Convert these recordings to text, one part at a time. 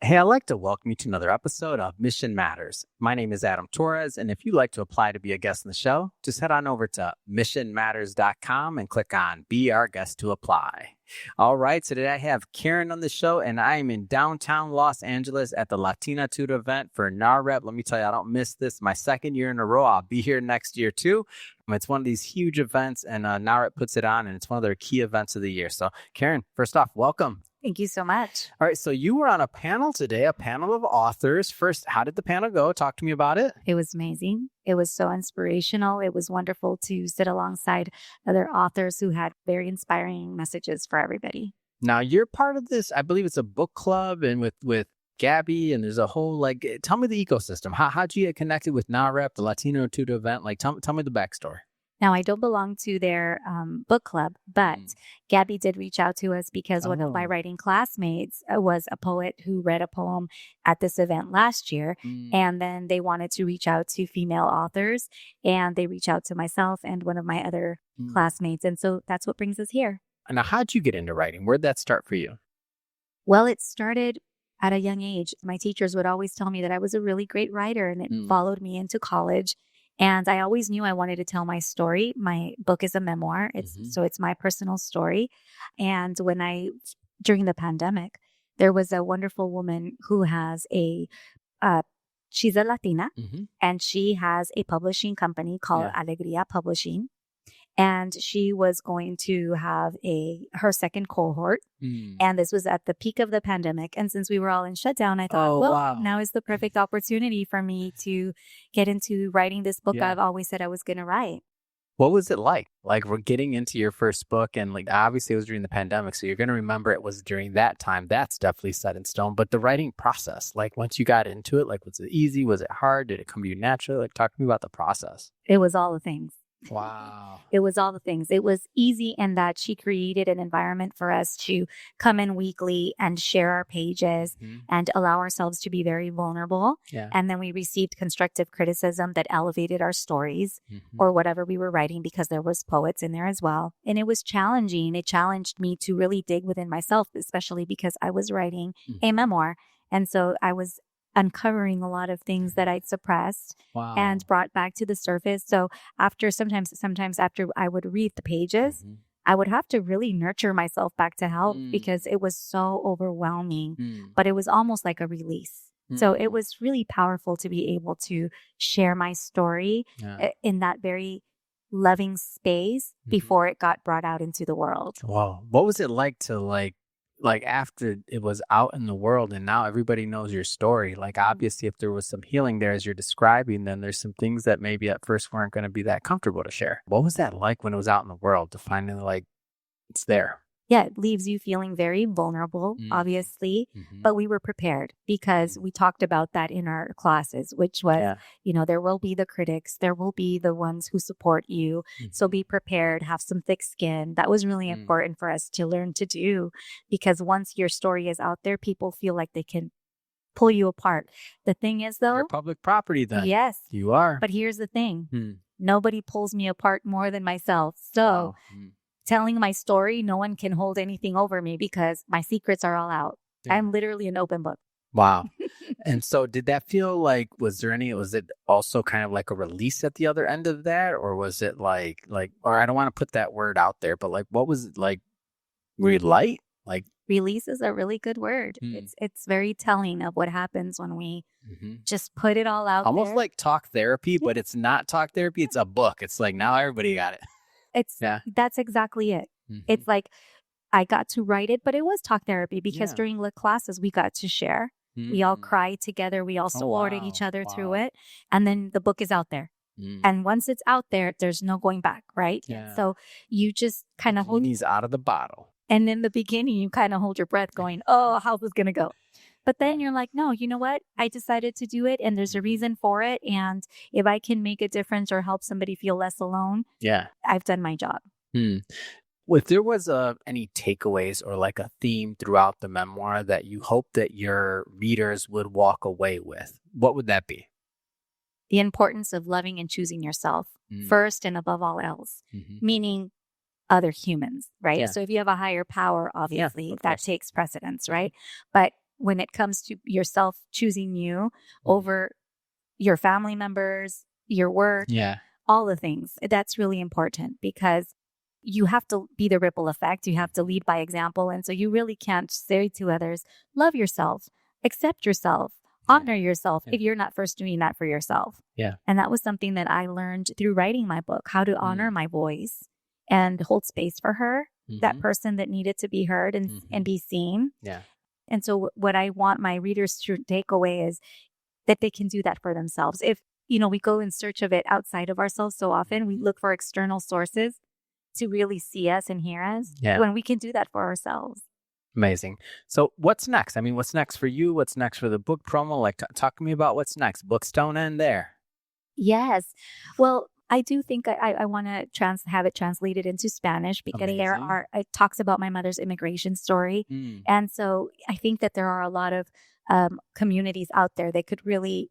Hey, I'd like to welcome you to another episode of Mission Matters. My name is Adam Torres, and if you'd like to apply to be a guest on the show, just head on over to missionmatters.com and click on Be Our Guest to apply. All right, so today I have Karen on the show, and I am in downtown Los Angeles at the Latina Tutor event for NAREP. Let me tell you, I don't miss this. My second year in a row. I'll be here next year, too. It's one of these huge events, and NAREP puts it on, and it's one of their key events of the year. So, Karen, first off, welcome. Thank you so much. All right. So you were on a panel today, a panel of authors. First, how did the panel go? Talk to me about it. It was amazing. It was so inspirational. It was wonderful to sit alongside other authors who had very inspiring messages for everybody. Now, you're part of this, I believe it's a book club and with Gabby, and there's a whole, tell me the ecosystem. How'd you get connected with NAREP, the Latino Tutor event? Tell me the backstory. Now, I don't belong to their book club, but Gabby did reach out to us because one of my writing classmates was a poet who read a poem at this event last year. And then they wanted to reach out to female authors, and they reached out to myself and one of my other classmates. And so that's what brings us here. Now, how'd you get into writing? Where'd that start for you? Well, it started at a young age. My teachers would always tell me that I was a really great writer, and it followed me into college. And I always knew I wanted to tell my story. My book is a memoir. So it's my personal story. And during the pandemic, there was a wonderful woman who has she's a Latina, and she has a publishing company called Alegría Publishing. And she was going to have her second cohort. And this was at the peak of the pandemic. And since we were all in shutdown, I thought, now is the perfect opportunity for me to get into writing this book I've always said I was going to write. What was it like? We're getting into your first book, and obviously it was during the pandemic, so you're going to remember it was during that time. That's definitely set in stone. But the writing process, once you got into it, was it easy? Was it hard? Did it come to you naturally? Talk to me about the process. It was all the things. Wow. It was all the things. It was easy in that she created an environment for us to come in weekly and share our pages and allow ourselves to be very vulnerable. Yeah. And then we received constructive criticism that elevated our stories or whatever we were writing, because there was poets in there as well. And it was challenging. It challenged me to really dig within myself, especially because I was writing a memoir. And so I was uncovering a lot of things that I'd suppressed and brought back to the surface. So sometimes after I would read the pages, I would have to really nurture myself back to health because it was so overwhelming, but it was almost like a release. So it was really powerful to be able to share my story in that very loving space before it got brought out into the world. Wow. What was it like to after it was out in the world and now everybody knows your story? Obviously, if there was some healing there as you're describing, then there's some things that maybe at first weren't going to be that comfortable to share. What was that like when it was out in the world to finally it's there? Yeah, it leaves you feeling very vulnerable, obviously, but we were prepared because we talked about that in our classes, which was, there will be the critics, there will be the ones who support you. So be prepared, have some thick skin. That was really important for us to learn to do, because once your story is out there, people feel like they can pull you apart. The thing is, though, you're public property then. Yes. You are. But here's the thing. Nobody pulls me apart more than myself. So telling my story, no one can hold anything over me because my secrets are all out. Yeah. I'm literally an open book. Wow. And so did that feel was it also kind of like a release at the other end of that? Or was it or I don't want to put that word out there, but what was it like? Were you light? Release is a really good word. It's very telling of what happens when we just put it all out almost there. Like talk therapy, but it's not talk therapy. It's a book. It's now everybody got it. That's exactly it. It's I got to write it, but it was talk therapy because during the classes we got to share. We all cried together. We all supported each other through it. And then the book is out there. And once it's out there, there's no going back, right? Yeah. So you just kind of hold. He's out of the bottle. And in the beginning, you kind of hold your breath going, oh, how's this going to go? But then you're like, no, you know what? I decided to do it and there's a reason for it. And if I can make a difference or help somebody feel less alone, I've done my job. If there was any takeaways or a theme throughout the memoir that you hope that your readers would walk away with, what would that be? The importance of loving and choosing yourself first and above all else, meaning other humans, right? Yeah. So if you have a higher power, obviously that takes precedence, right? But when it comes to yourself choosing you over your family members, your work, all the things. That's really important because you have to be the ripple effect. You have to lead by example. And so you really can't say to others, love yourself, accept yourself, honor yourself if you're not first doing that for yourself. Yeah. And that was something that I learned through writing my book, how to honor my voice and hold space for her, that person that needed to be heard and be seen. Yeah. And so what I want my readers to take away is that they can do that for themselves. If, we go in search of it outside of ourselves so often, we look for external sources to really see us and hear us when we can do that for ourselves. Amazing. So what's next? I mean, what's next for you? What's next for the book promo? Like, talk to me about what's next. Books don't end there. Yes. Well, I do think I want to have it translated into Spanish because it talks about my mother's immigration story. And so I think that there are a lot of communities out there that could really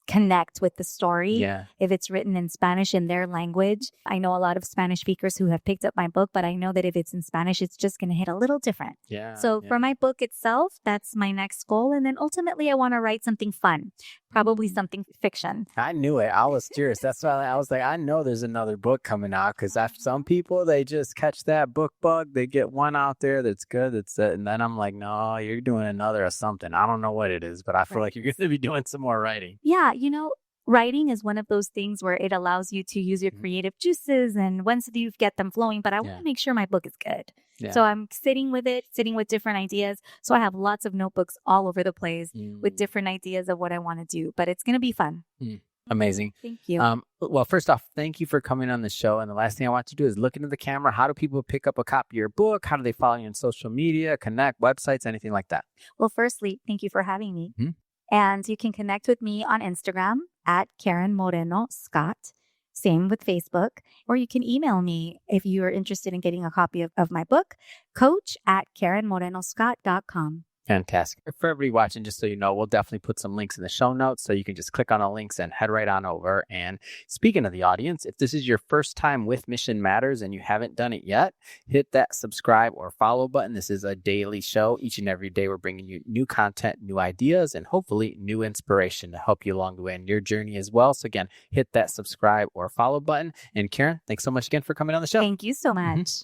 connect with the story if it's written in Spanish in their language. I know a lot of Spanish speakers who have picked up my book, but I know that if it's in Spanish, it's just going to hit a little different. So for my book itself, that's my next goal. And then ultimately, I want to write something fun, probably something fiction. I knew it. I was curious. That's why I was like, I know there's another book coming out because some people, they just catch that book bug. They get one out there that's good. And then I'm like, no, you're doing another or something. I don't know what it is, but I feel like you're going to be doing some more writing. Yeah. Writing is one of those things where it allows you to use your creative juices and once you get them flowing, but I want to make sure my book is good. So I'm sitting with different ideas. So I have lots of notebooks all over the place with different ideas of what I want to do, but it's going to be fun. Amazing. Thank you. Well, first off, thank you for coming on the show. And the last thing I want you to do is look into the camera. How do people pick up a copy of your book? How do they follow you on social media, connect, websites, anything like that? Well, firstly, thank you for having me. And you can connect with me on Instagram at Karen Moreno Scott. Same with Facebook. Or you can email me if you are interested in getting a copy of my book, coach@KarenMorenoScott.com. Fantastic. For everybody watching, just so you know, we'll definitely put some links in the show notes so you can just click on the links and head right on over. And speaking of the audience, if this is your first time with Mission Matters and you haven't done it yet, hit that subscribe or follow button. This is a daily show. Each and every day, we're bringing you new content, new ideas, and hopefully new inspiration to help you along the way in your journey as well. So again, hit that subscribe or follow button. And Karen, thanks so much again for coming on the show. Thank you so much.